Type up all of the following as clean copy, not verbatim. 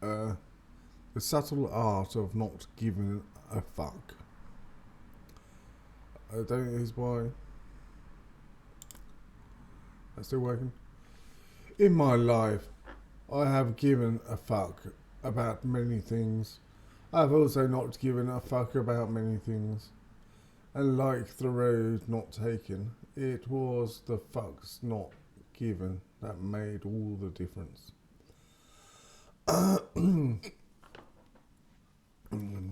uh, the subtle art of not giving a fuck. I don't know why. That's still working. In my life, I have given a fuck about many things. I have also not given a fuck about many things. And like the road not taken, it was the fucks not given that made all the difference.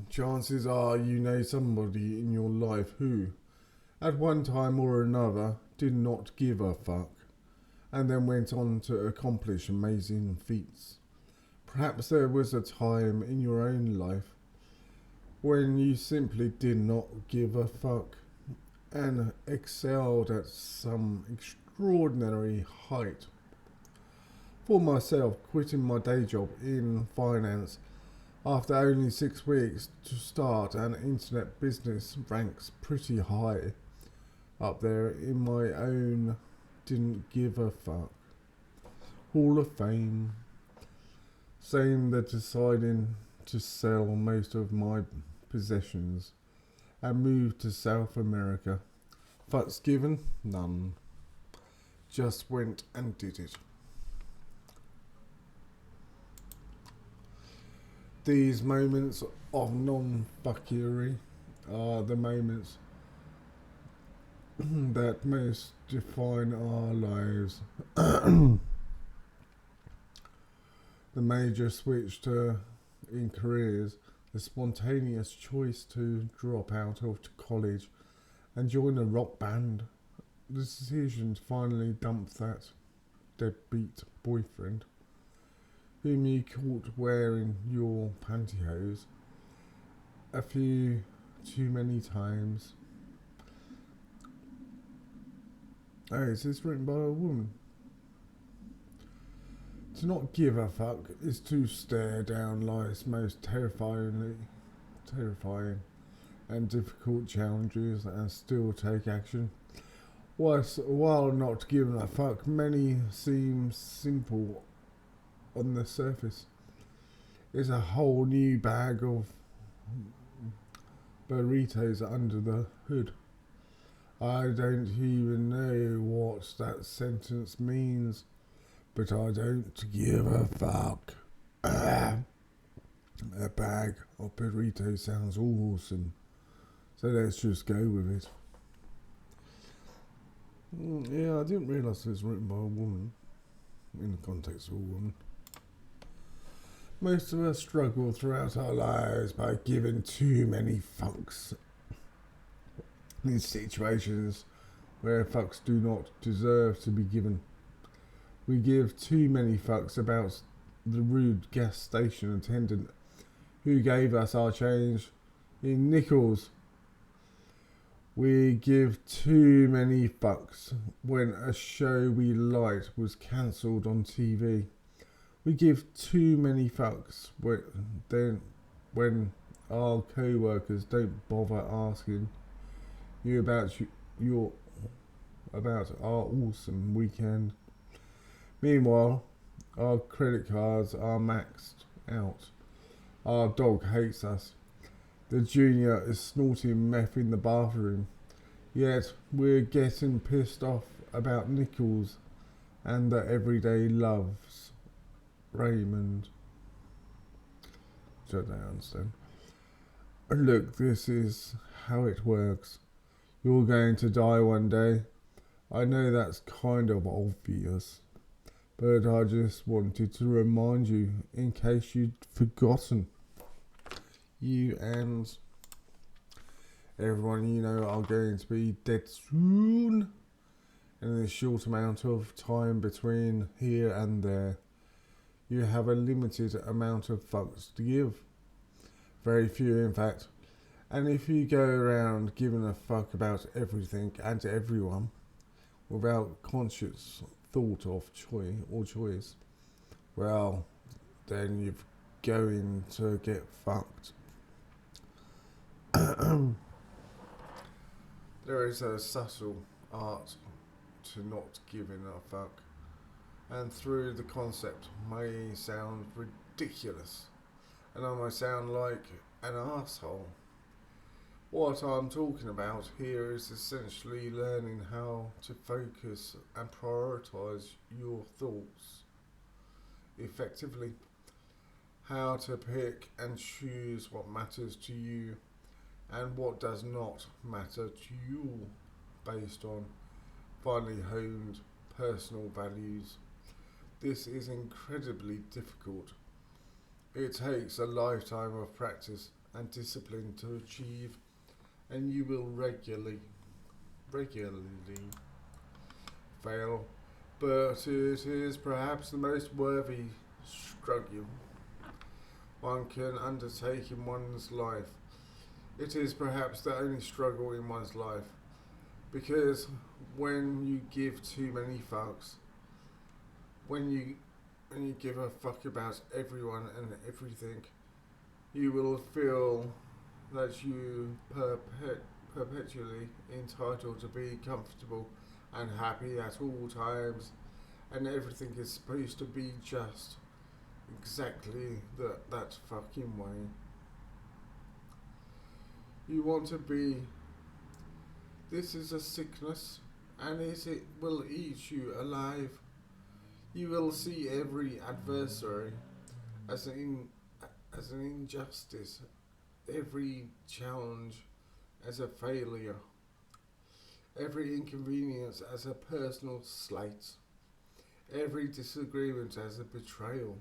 Chances are you know somebody in your life who, at one time or another, did not give a fuck and then went on to accomplish amazing feats. Perhaps there was a time in your own life when you simply did not give a fuck and excelled at some extraordinary height. For myself, quitting my day job in finance after only 6 weeks to start an internet business ranks pretty high up there in my own didn't give a fuck Hall of Fame. Same that deciding to sell most of my possessions and move to South America. Fucks given? None. Just went and did it. These moments of non-fuckery are the moments that most define our lives. The major switch in careers, the spontaneous choice to drop out of college and join a rock band, the decision to finally dump that deadbeat boyfriend whom you caught wearing your pantyhose a few too many times. Oh, is this written by a woman? To not give a fuck is to stare down life's most terrifying and difficult challenges and still take action. While not giving a fuck, many seem simple on the surface. It's a whole new bag of burritos under the hood. I don't even know what that sentence means, but I don't give a fuck. A bag of burritos sounds awesome, so let's just go with it. Yeah, I didn't realise it was written by a woman, in the context of a woman. Most of us struggle throughout our lives by giving too many fucks in situations where fucks do not deserve to be given. We give too many fucks about the rude gas station attendant who gave us our change in nickels. We give too many fucks when a show we liked was cancelled on TV. We give too many fucks when our co-workers don't bother asking you about our awesome weekend. Meanwhile, our credit cards are maxed out. Our dog hates us. The junior is snorting meth in the bathroom. Yet we're getting pissed off about nickels and the everyday loves Raymond. So I don't understand. Look, this is how it works. You're going to die one day. I know that's kind of obvious, but I just wanted to remind you in case you'd forgotten. You and everyone you know are going to be dead soon. In this short amount of time between here and there, you have a limited amount of fucks to give. Very few, in fact. And if you go around giving a fuck about everything and everyone without conscious thought of choice, well, then you're going to get fucked. There is a subtle art to not giving a fuck. and through the concept may sound ridiculous, and I may sound like an asshole. What I'm talking about here is essentially learning how to focus and prioritize your thoughts effectively, how to pick and choose what matters to you and what does not matter to you based on finely honed personal values. This is incredibly difficult. It takes a lifetime of practice and discipline to achieve, and you will regularly fail, but it is perhaps the most worthy struggle one can undertake in one's life. It is perhaps the only struggle in one's life, because when you give too many fucks, when you give a fuck about everyone and everything, you will feel that you perpetually entitled to be comfortable and happy at all times, and everything is supposed to be just exactly that fucking way. You want to be. This is a sickness, and it will eat you alive. You will see every adversary as as an injustice, every challenge as a failure, every inconvenience as a personal slight, every disagreement as a betrayal.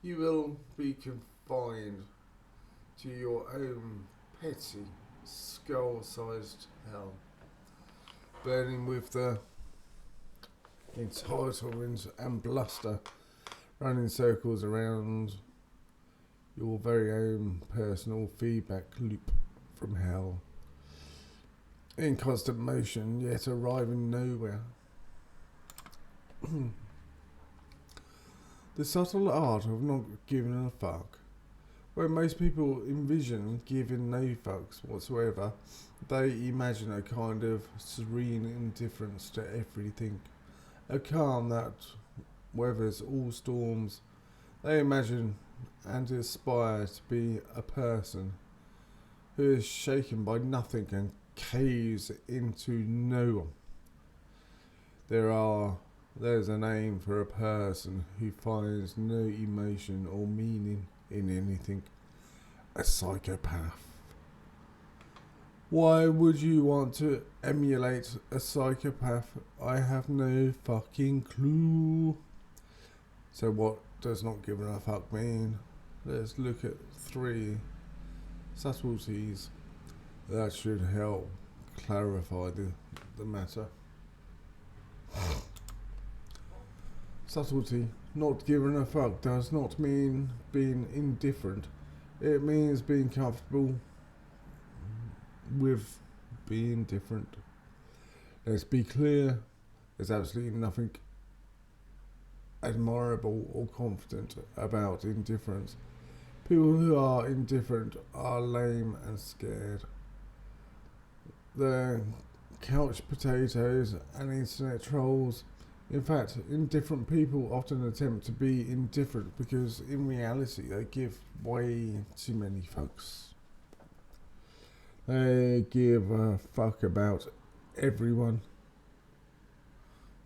You will be confined to your own petty, skull-sized hell, burning with the entitlement and bluster, running circles around your very own personal feedback loop from hell, in constant motion, yet arriving nowhere. The subtle art of not giving a fuck. Where most people envision giving no fucks whatsoever, they imagine a kind of serene indifference to everything, a calm that weathers all storms. They imagine and aspire to be a person who is shaken by nothing and caves into no one. There's a name for a person who finds no emotion or meaning in anything. A psychopath. Why would you want to emulate a psychopath? I have no fucking clue. So what does not give a fuck mean? Let's look at 3 subtleties that should help clarify the matter. Subtlety. Not giving a fuck does not mean being indifferent. It means being comfortable with being different. Let's be clear, there's absolutely nothing admirable or confident about indifference. People who are indifferent are lame and scared. They're couch potatoes and internet trolls. In fact, indifferent people often attempt to be indifferent because in reality they give way too many fucks. They give a fuck about everyone,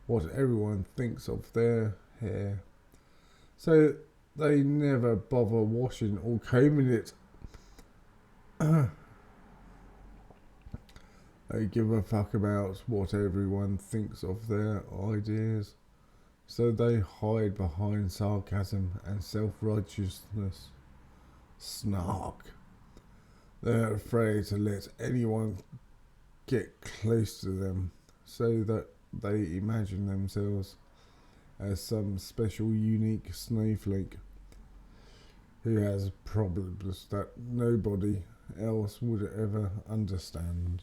what everyone thinks of their hair. So they never bother washing or combing it. They give a fuck about what everyone thinks of their ideas. So they hide behind sarcasm and self-righteousness. Snark. They're afraid to let anyone get close to them, so that they imagine themselves as some special unique snowflake who has problems that nobody else would ever understand.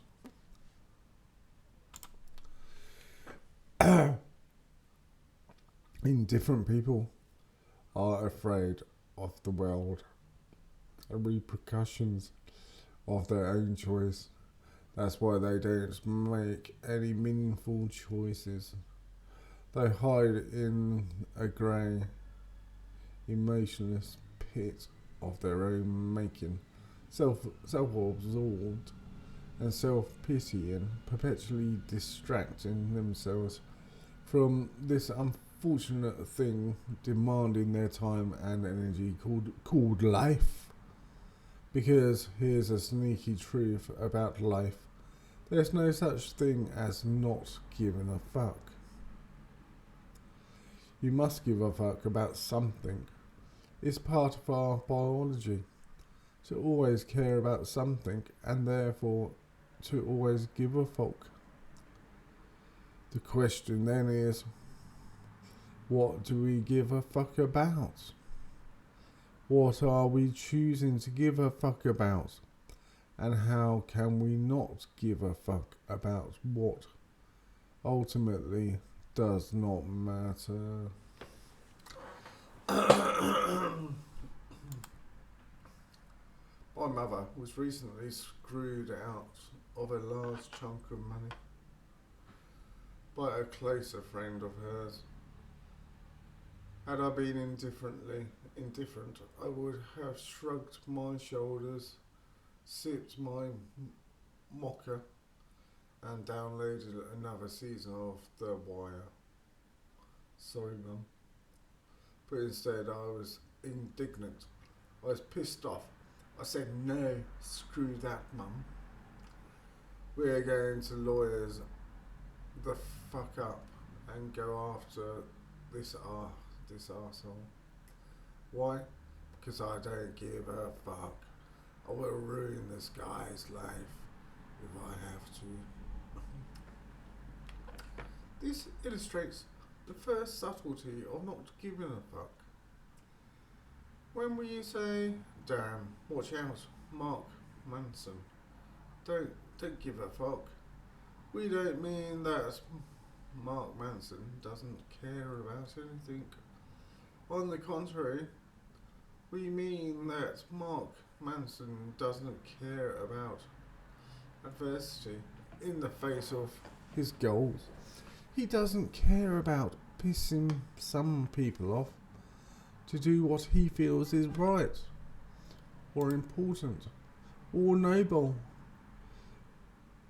Indifferent people are afraid of the world, the repercussions of their own choice. That's why they don't make any meaningful choices. They hide in a grey, emotionless pit of their own making, self-absorbed and self-pitying, perpetually distracting themselves from this unfortunate thing demanding their time and energy called life. Because here's a sneaky truth about life. There's no such thing as not giving a fuck. You must give a fuck about something. It's part of our biology to always care about something and therefore to always give a fuck. The question then is, what do we give a fuck about? What are we choosing to give a fuck about? And how can we not give a fuck about what ultimately does not matter? My mother was recently screwed out of a large chunk of money by a closer friend of hers. Had I been indifferent, I would have shrugged my shoulders, sipped my mocha, and downloaded another season of The Wire. Sorry, Mum. But instead, I was indignant. I was pissed off. I said, no, screw that, Mum. We're going to lawyers the fuck up and go after this arsehole. Why? Because I don't give a fuck. I will ruin this guy's life if I have to. This illustrates the first subtlety of not giving a fuck. When we say, damn, watch out, Mark Manson, don't give a fuck, we don't mean that Mark Manson doesn't care about anything. On the contrary, we mean that Mark Manson doesn't care about adversity in the face of his goals. He doesn't care about pissing some people off to do what he feels is right, or important, or noble.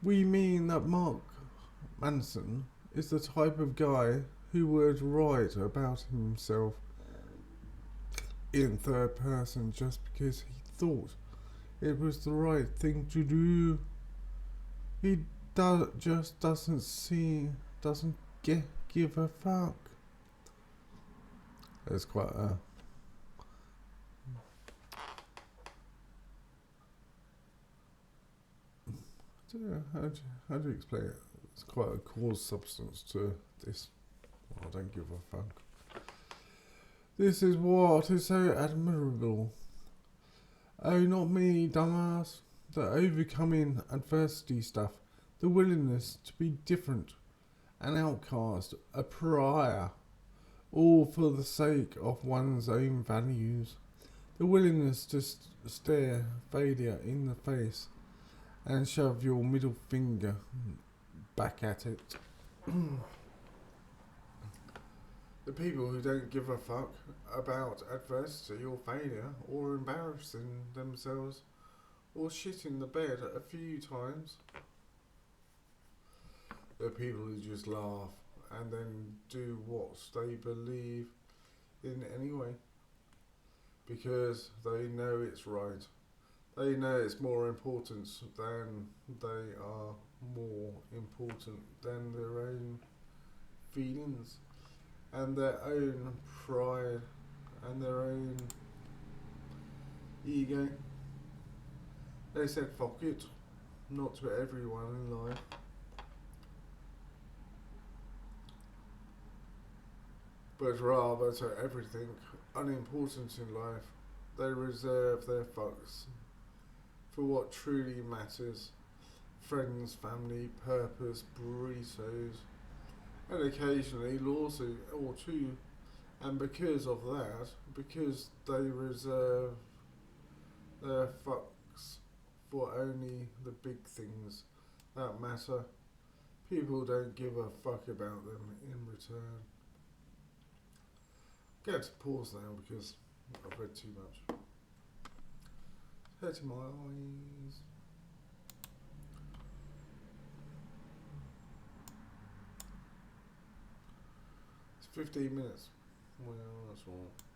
We mean that Mark Manson is the type of guy who would write about himself in third person just because he thought it was the right thing to do. He doesn't give a fuck. It's quite a I don't know how do you explain it? It's quite a cause substance to this. I don't give a fuck. This is what is so admirable. Oh, not me, dumbass. The overcoming adversity stuff. The willingness to be different. An outcast. A pariah. All for the sake of one's own values. The willingness to stare failure in the face and shove your middle finger back at it. The people who don't give a fuck about adversity or failure or embarrassing themselves or shitting the bed a few times. The people who just laugh and then do what they believe in anyway because they know it's right. They know it's more important than they are more important than their own feelings and their own pride and their own ego. They said fuck it, not to everyone in life. But rather to everything unimportant in life. They reserve their fucks for what truly matters. Friends, family, purpose, burritos, and occasionally lawsuit or two. And because of that, because they reserve their fucks for only the big things that matter, People don't give a fuck about them in return. Get to pause now because I've read too much. It's hurting my eyes. It's 15 minutes. Well, that's all right.